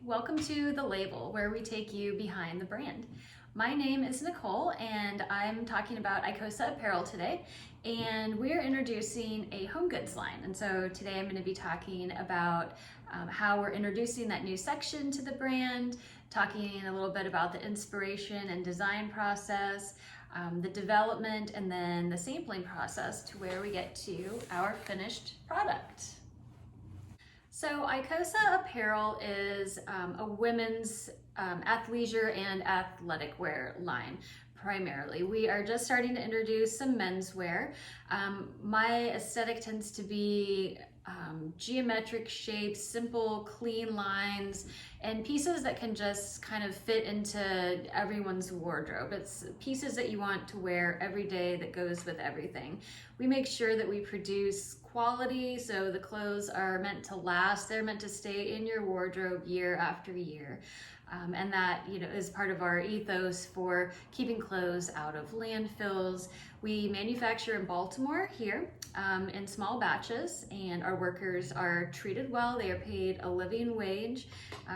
Welcome to The Label, where we take you behind the brand. My name is Nicole, and I'm talking about Icosa Apparel today, and we're introducing a home goods line. And so today I'm going to be talking about how we're introducing that new section to the brand, talking a little bit about the inspiration and design process, the development, and then the sampling process to where we get to our finished product. So Icosa Apparel is a women's athleisure and athletic wear line primarily. We are just starting to introduce some menswear. My aesthetic tends to be geometric shapes, simple, clean lines, and pieces that can just kind of fit into everyone's wardrobe. It's pieces that you want to wear every day that goes with everything. We make sure that we produce quality, so the clothes are meant to last. They're meant to stay in your wardrobe year after year. And that, is part of our ethos for keeping clothes out of landfills. We manufacture in Baltimore here in small batches, and our workers are treated well. They are paid a living wage.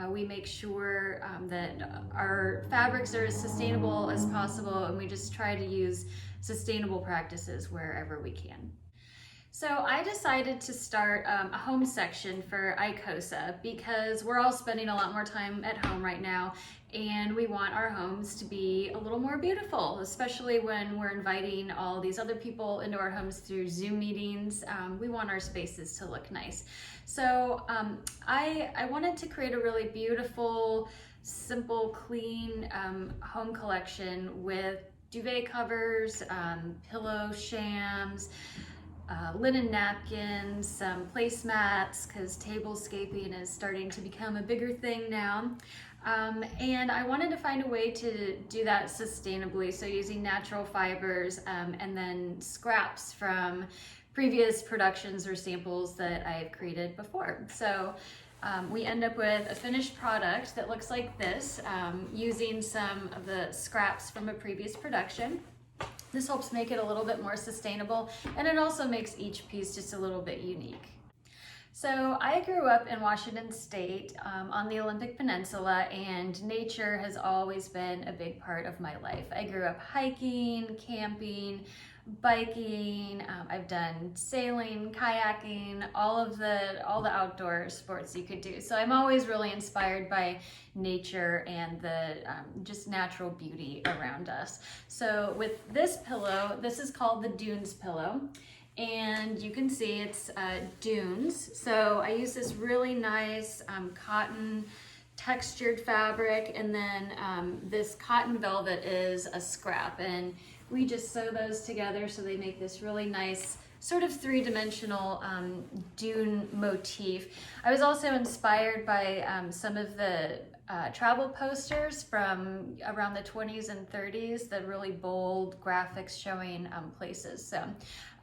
We make sure that our fabrics are as sustainable as possible, and we just try to use sustainable practices wherever we can. So I decided to start a home section for Icosa because we're all spending a lot more time at home right now, and we want our homes to be a little more beautiful, especially when we're inviting all these other people into our homes through Zoom meetings. We want our spaces to look nice. So I wanted to create a really beautiful, simple, clean home collection with duvet covers, pillow shams, linen napkins, some placemats, because tablescaping is starting to become a bigger thing now. And I wanted to find a way to do that sustainably, so using natural fibers and then scraps from previous productions or samples that I've created before. So we end up with a finished product that looks like this, using some of the scraps from a previous production. This helps make it a little bit more sustainable, and it also makes each piece just a little bit unique. So I grew up in Washington State on the Olympic Peninsula, and nature has always been a big part of my life. I grew up hiking, camping, biking. I've done sailing, kayaking, all the outdoor sports you could do. So I'm always really inspired by nature and the just natural beauty around us. So with this pillow, this is called the Dunes pillow, and you can see it's dunes. So I use this really nice cotton textured fabric, and then this cotton velvet is a scrap, and we just sew those together so they make this really nice sort of three-dimensional dune motif. I was also inspired by some of the travel posters from around the 20s and 30s, the really bold graphics showing places. So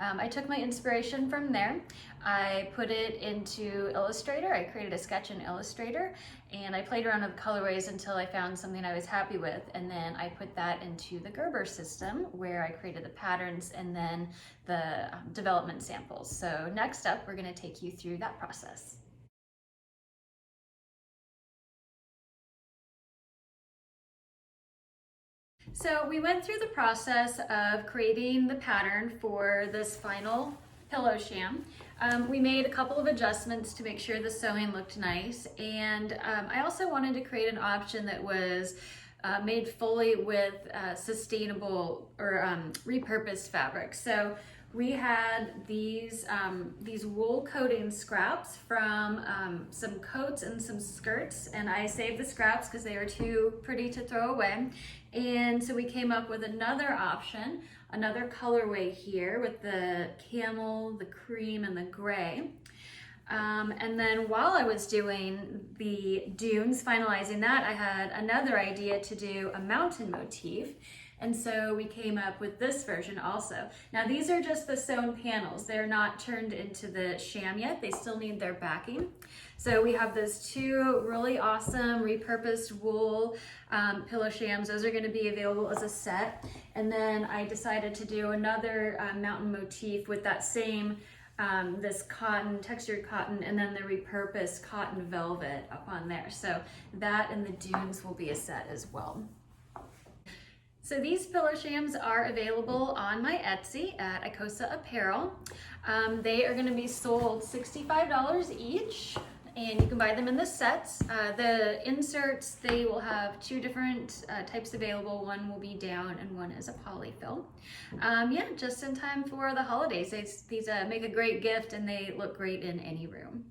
I took my inspiration from there. I put it into Illustrator. I created a sketch in Illustrator, and I played around with colorways until I found something I was happy with, and then I put that into the Gerber system, where I created the patterns and then the development samples. So next up, we're going to take you through that process. So we went through the process of creating the pattern for this final pillow sham. We made a couple of adjustments to make sure the sewing looked nice, and I also wanted to create an option that was made fully with sustainable or repurposed fabric. So we had these wool coating scraps from some coats and some skirts, and I saved the scraps because they were too pretty to throw away. And so we came up with another option, another colorway here with the camel, the cream, and the gray. And then while I was doing the dunes, finalizing that, I had another idea to do a mountain motif. And so we came up with this version also. Now these are just the sewn panels. They're not turned into the sham yet. They still need their backing. So we have those two really awesome repurposed wool pillow shams. Those are going to be available as a set. And then I decided to do another mountain motif with that same this cotton, textured cotton, and then the repurposed cotton velvet up on there. So that and the dunes will be a set as well. So these pillow shams are available on my Etsy at Icosa Apparel. They are going to be sold $65 each, and you can buy them in the sets. The inserts, they will have two different types available. One will be down and one is a polyfill. Yeah, just in time for the holidays. These make a great gift and they look great in any room.